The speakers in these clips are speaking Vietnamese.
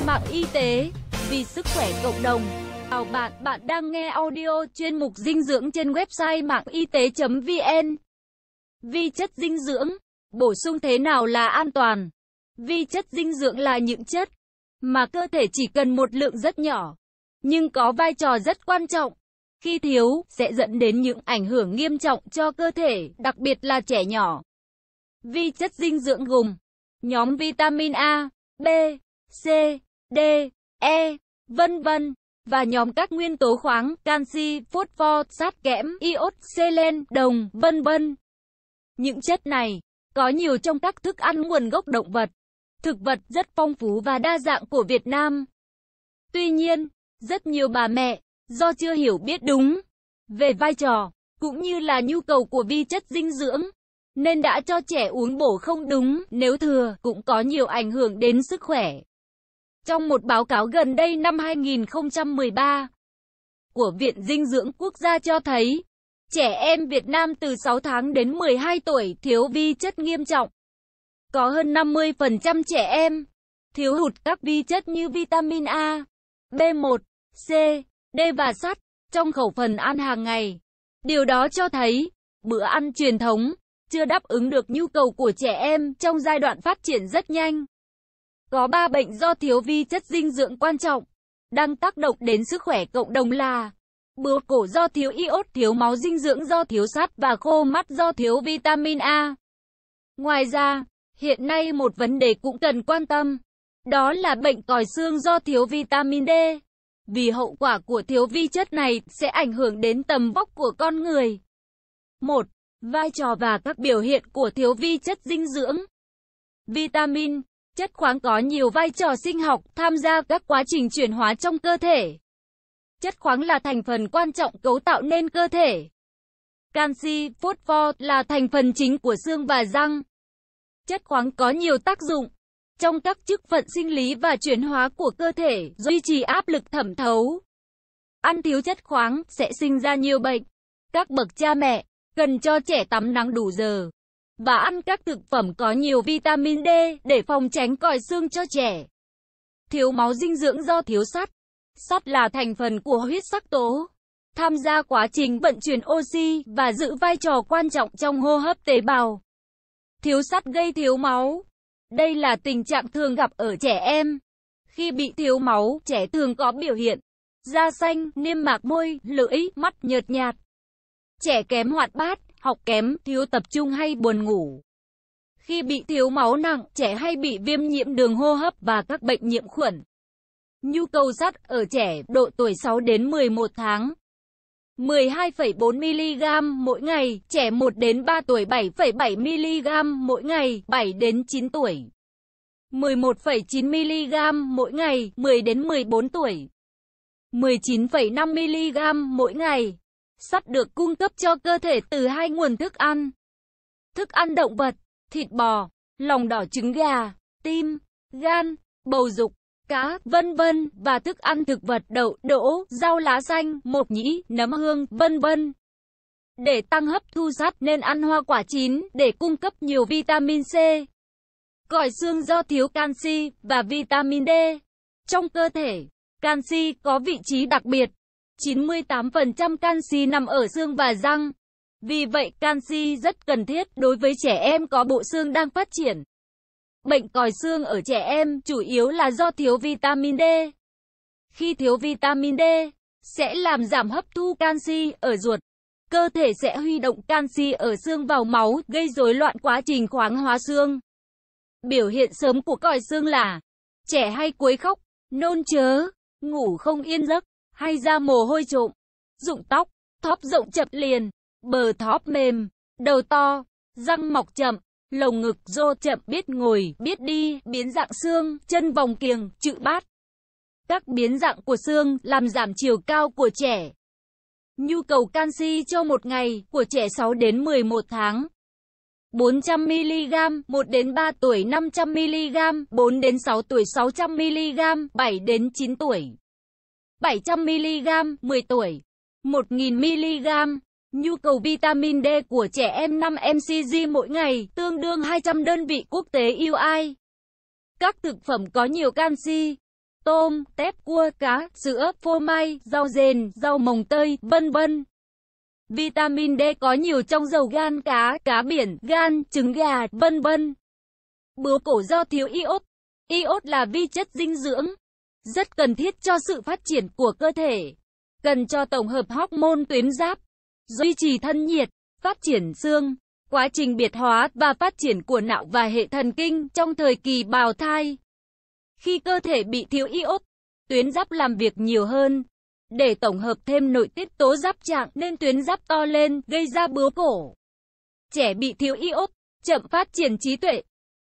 mạng y tế, vì sức khỏe cộng đồng. Chào bạn, bạn đang nghe audio chuyên mục dinh dưỡng trên website mạng y tế.vn. Vi chất dinh dưỡng, bổ sung thế nào là an toàn? Vi chất dinh dưỡng là những chất mà cơ thể chỉ cần một lượng rất nhỏ, nhưng có vai trò rất quan trọng. Khi thiếu, sẽ dẫn đến những ảnh hưởng nghiêm trọng cho cơ thể, đặc biệt là trẻ nhỏ. Vi chất dinh dưỡng gồm nhóm vitamin A, B, C, D, E, vân vân, và nhóm các nguyên tố khoáng, canxi, phosphor, sắt, kẽm, iốt, selen, đồng, vân vân. Những chất này có nhiều trong các thức ăn nguồn gốc động vật, thực vật rất phong phú và đa dạng của Việt Nam. Tuy nhiên, rất nhiều bà mẹ do chưa hiểu biết đúng về vai trò cũng như là nhu cầu của vi chất dinh dưỡng nên đã cho trẻ uống bổ không đúng, nếu thừa cũng có nhiều ảnh hưởng đến sức khỏe. Trong một báo cáo gần đây năm 2013 của Viện Dinh dưỡng Quốc gia cho thấy, trẻ em Việt Nam từ 6 tháng đến 12 tuổi thiếu vi chất nghiêm trọng. Có hơn 50% trẻ em thiếu hụt các vi chất như vitamin A, B1, C, D và sắt trong khẩu phần ăn hàng ngày. Điều đó cho thấy bữa ăn truyền thống chưa đáp ứng được nhu cầu của trẻ em trong giai đoạn phát triển rất nhanh. Có 3 bệnh do thiếu vi chất dinh dưỡng quan trọng đang tác động đến sức khỏe cộng đồng là bướu cổ do thiếu iốt, thiếu máu dinh dưỡng do thiếu sắt và khô mắt do thiếu vitamin A. Ngoài ra, hiện nay một vấn đề cũng cần quan tâm, đó là bệnh còi xương do thiếu vitamin D. Vì hậu quả của thiếu vi chất này sẽ ảnh hưởng đến tầm vóc của con người. 1. Vai trò và các biểu hiện của thiếu vi chất dinh dưỡng. Vitamin, chất khoáng có nhiều vai trò sinh học tham gia các quá trình chuyển hóa trong cơ thể. Chất khoáng là thành phần quan trọng cấu tạo nên cơ thể. Canxi, phosphor là thành phần chính của xương và răng. Chất khoáng có nhiều tác dụng trong các chức phận sinh lý và chuyển hóa của cơ thể, duy trì áp lực thẩm thấu. Ăn thiếu chất khoáng sẽ sinh ra nhiều bệnh. Các bậc cha mẹ cần cho trẻ tắm nắng đủ giờ và ăn các thực phẩm có nhiều vitamin D để phòng tránh còi xương cho trẻ. Thiếu máu dinh dưỡng do thiếu sắt. Sắt là thành phần của huyết sắc tố, tham gia quá trình vận chuyển oxy và giữ vai trò quan trọng trong hô hấp tế bào. Thiếu sắt gây thiếu máu. Đây là tình trạng thường gặp ở trẻ em. Khi bị thiếu máu, trẻ thường có biểu hiện da xanh, niêm mạc môi, lưỡi, mắt nhợt nhạt. Trẻ kém hoạt bát, học kém, thiếu tập trung hay buồn ngủ. Khi bị thiếu máu nặng, trẻ hay bị viêm nhiễm đường hô hấp và các bệnh nhiễm khuẩn. Nhu cầu sắt ở trẻ độ tuổi 6 đến 11 tháng. 12,4 mg mỗi ngày, trẻ 1 đến 3 tuổi 7,7 mg mỗi ngày, 7 đến 9 tuổi. 11,9 mg mỗi ngày, 10 đến 14 tuổi. 19,5 mg mỗi ngày. Sắt được cung cấp cho cơ thể từ hai nguồn thức ăn. Thức ăn động vật, thịt bò, lòng đỏ trứng gà, tim, gan, bầu dục, cá, vân vân, và thức ăn thực vật đậu, đỗ, rau lá xanh, mộc nhĩ, nấm hương, vân vân. Để tăng hấp thu sắt nên ăn hoa quả chín để cung cấp nhiều vitamin C. Còi xương do thiếu canxi và vitamin D. Trong cơ thể, canxi có vị trí đặc biệt. 98% canxi nằm ở xương và răng. Vì vậy canxi rất cần thiết đối với trẻ em có bộ xương đang phát triển. Bệnh còi xương ở trẻ em chủ yếu là do thiếu vitamin D. Khi thiếu vitamin D, sẽ làm giảm hấp thu canxi ở ruột. Cơ thể sẽ huy động canxi ở xương vào máu, gây rối loạn quá trình khoáng hóa xương. Biểu hiện sớm của còi xương là trẻ hay quấy khóc, nôn chớ, ngủ không yên giấc, hay ra mồ hôi trộm, rụng tóc, thóp rộng chập liền, bờ thóp mềm, đầu to, răng mọc chậm, lồng ngực rô chậm, biết ngồi, biết đi, biến dạng xương, chân vòng kiềng, chự bát. Các biến dạng của xương làm giảm chiều cao của trẻ. Nhu cầu canxi cho một ngày của trẻ 6 đến 11 tháng. 400 mg, 1 đến 3 tuổi 500 mg, 4 đến 6 tuổi 600 mg, 7 đến 9 tuổi 700 mg, 10 tuổi 1000 mg. Nhu cầu vitamin D của trẻ em 5 mcg mỗi ngày, tương đương 200 đơn vị quốc tế UI. Các thực phẩm có nhiều canxi tôm, tép, cua, cá, sữa, phô mai, rau dền, rau mồng tơi, vân vân. Vitamin D có nhiều trong dầu gan cá, cá biển, gan, trứng gà, vân vân. Bướu cổ do thiếu iốt. Iốt là vi chất dinh dưỡng rất cần thiết cho sự phát triển của cơ thể, cần cho tổng hợp hormone tuyến giáp, duy trì thân nhiệt, phát triển xương, quá trình biệt hóa và phát triển của não và hệ thần kinh trong thời kỳ bào thai. Khi cơ thể bị thiếu iốt, tuyến giáp làm việc nhiều hơn để tổng hợp thêm nội tiết tố giáp trạng nên tuyến giáp to lên, gây ra bướu cổ. Trẻ bị thiếu iốt, chậm phát triển trí tuệ,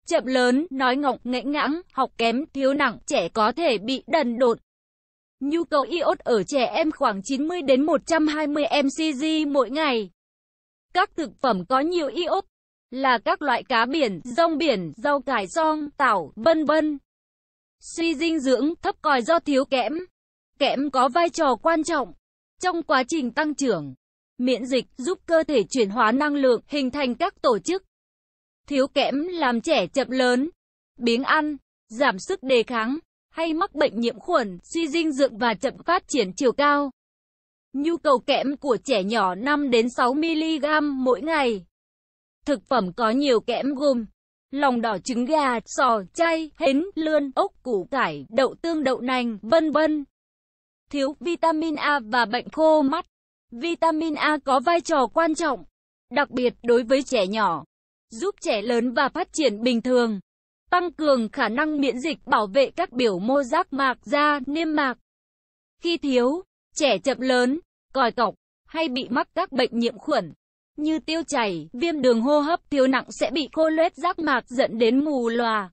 chậm lớn, nói ngọng, nghẽn ngãng, học kém, thiếu nặng, trẻ có thể bị đần độn. Nhu cầu iốt ở trẻ em khoảng 90 đến 120 mcg mỗi ngày. Các thực phẩm có nhiều iốt là các loại cá biển, rong biển, rau cải xoong, tảo, vân vân. Suy dinh dưỡng thấp còi do thiếu kẽm. Kẽm có vai trò quan trọng trong quá trình tăng trưởng, miễn dịch, giúp cơ thể chuyển hóa năng lượng, hình thành các tổ chức. Thiếu kẽm làm trẻ chậm lớn, biếng ăn, giảm sức đề kháng, hay mắc bệnh nhiễm khuẩn, suy dinh dưỡng và chậm phát triển chiều cao. Nhu cầu kẽm của trẻ nhỏ 5 đến 6 mg mỗi ngày. Thực phẩm có nhiều kẽm gồm lòng đỏ, trứng gà, sò, chay, hến, lươn, ốc, củ cải, đậu tương, đậu nành, vân vân. Thiếu vitamin A và bệnh khô mắt. Vitamin A có vai trò quan trọng, đặc biệt đối với trẻ nhỏ, giúp trẻ lớn và phát triển bình thường, tăng cường khả năng miễn dịch, bảo vệ các biểu mô giác mạc, da, niêm mạc. Khi thiếu, trẻ chậm lớn, còi cọc, hay bị mắc các bệnh nhiễm khuẩn như tiêu chảy, viêm đường hô hấp, thiếu nặng sẽ bị khô loét giác mạc dẫn đến mù lòa.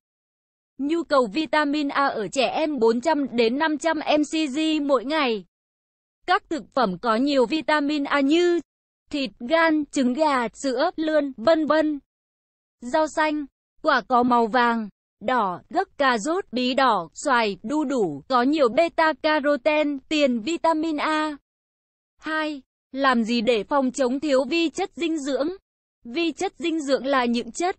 Nhu cầu vitamin A ở trẻ em 400 đến 500 mcg mỗi ngày. Các thực phẩm có nhiều vitamin A như thịt, gan, trứng gà, sữa, lươn, vân vân. Rau xanh, quả có màu vàng, đỏ, gấc, cà rốt, bí đỏ, xoài, đu đủ, có nhiều beta-carotene, tiền vitamin A. 2. Làm gì để phòng chống thiếu vi chất dinh dưỡng? Vi chất dinh dưỡng là những chất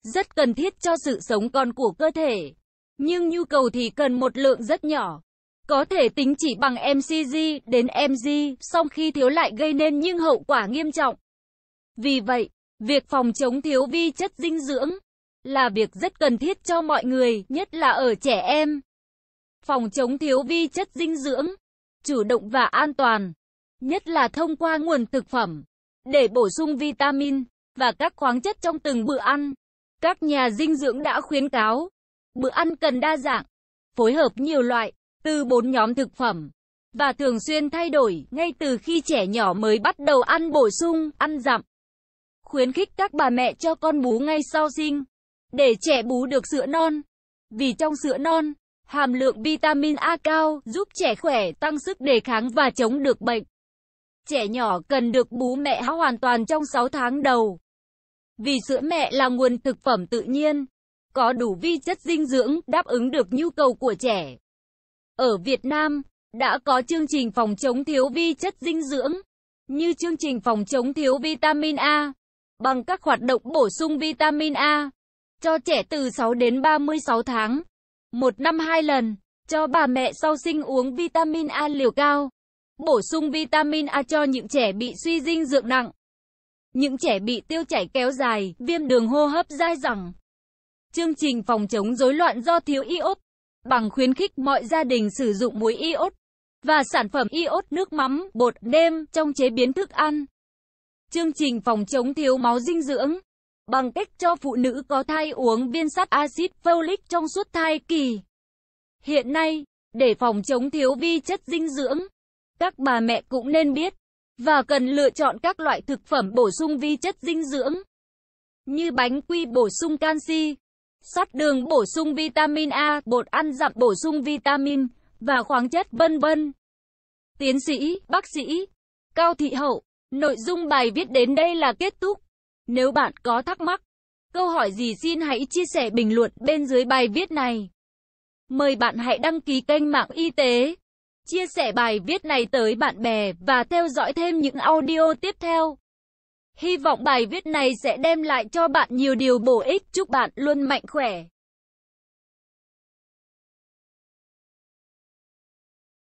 rất cần thiết cho sự sống còn của cơ thể, nhưng nhu cầu thì cần một lượng rất nhỏ, có thể tính chỉ bằng mcg đến mg, song khi thiếu lại gây nên những hậu quả nghiêm trọng. Vì vậy, việc phòng chống thiếu vi chất dinh dưỡng là việc rất cần thiết cho mọi người, nhất là ở trẻ em. Phòng chống thiếu vi chất dinh dưỡng, chủ động và an toàn, nhất là thông qua nguồn thực phẩm, để bổ sung vitamin và các khoáng chất trong từng bữa ăn. Các nhà dinh dưỡng đã khuyến cáo, bữa ăn cần đa dạng, phối hợp nhiều loại, từ 4 nhóm thực phẩm, và thường xuyên thay đổi, ngay từ khi trẻ nhỏ mới bắt đầu ăn bổ sung, ăn dặm. Khuyến khích các bà mẹ cho con bú ngay sau sinh, để trẻ bú được sữa non. Vì trong sữa non, hàm lượng vitamin A cao, giúp trẻ khỏe, tăng sức đề kháng và chống được bệnh. Trẻ nhỏ cần được bú mẹ hoàn toàn trong 6 tháng đầu. Vì sữa mẹ là nguồn thực phẩm tự nhiên, có đủ vi chất dinh dưỡng, đáp ứng được nhu cầu của trẻ. Ở Việt Nam, đã có chương trình phòng chống thiếu vi chất dinh dưỡng, như chương trình phòng chống thiếu vitamin A, bằng các hoạt động bổ sung vitamin A, cho trẻ từ 6 đến 36 tháng, 1 năm 2 lần, cho bà mẹ sau sinh uống vitamin A liều cao, bổ sung vitamin A cho những trẻ bị suy dinh dưỡng nặng, những trẻ bị tiêu chảy kéo dài, viêm đường hô hấp dai dẳng. Chương trình phòng chống rối loạn do thiếu iốt, bằng khuyến khích mọi gia đình sử dụng muối iốt và sản phẩm iốt, nước mắm, bột nêm trong chế biến thức ăn. Chương trình phòng chống thiếu máu dinh dưỡng, bằng cách cho phụ nữ có thai uống viên sắt axit folic trong suốt thai kỳ. Hiện nay, để phòng chống thiếu vi chất dinh dưỡng, các bà mẹ cũng nên biết và cần lựa chọn các loại thực phẩm bổ sung vi chất dinh dưỡng như bánh quy bổ sung canxi, sắt, đường bổ sung vitamin A, bột ăn dặm bổ sung vitamin và khoáng chất, vân vân. Tiến sĩ, bác sĩ Cao Thị Hậu. Nội dung bài viết đến đây là kết thúc. Nếu bạn có thắc mắc, câu hỏi gì xin hãy chia sẻ bình luận bên dưới bài viết này. Mời bạn hãy đăng ký kênh Mạng Y tế, chia sẻ bài viết này tới bạn bè và theo dõi thêm những audio tiếp theo. Hy vọng bài viết này sẽ đem lại cho bạn nhiều điều bổ ích. Chúc bạn luôn mạnh khỏe.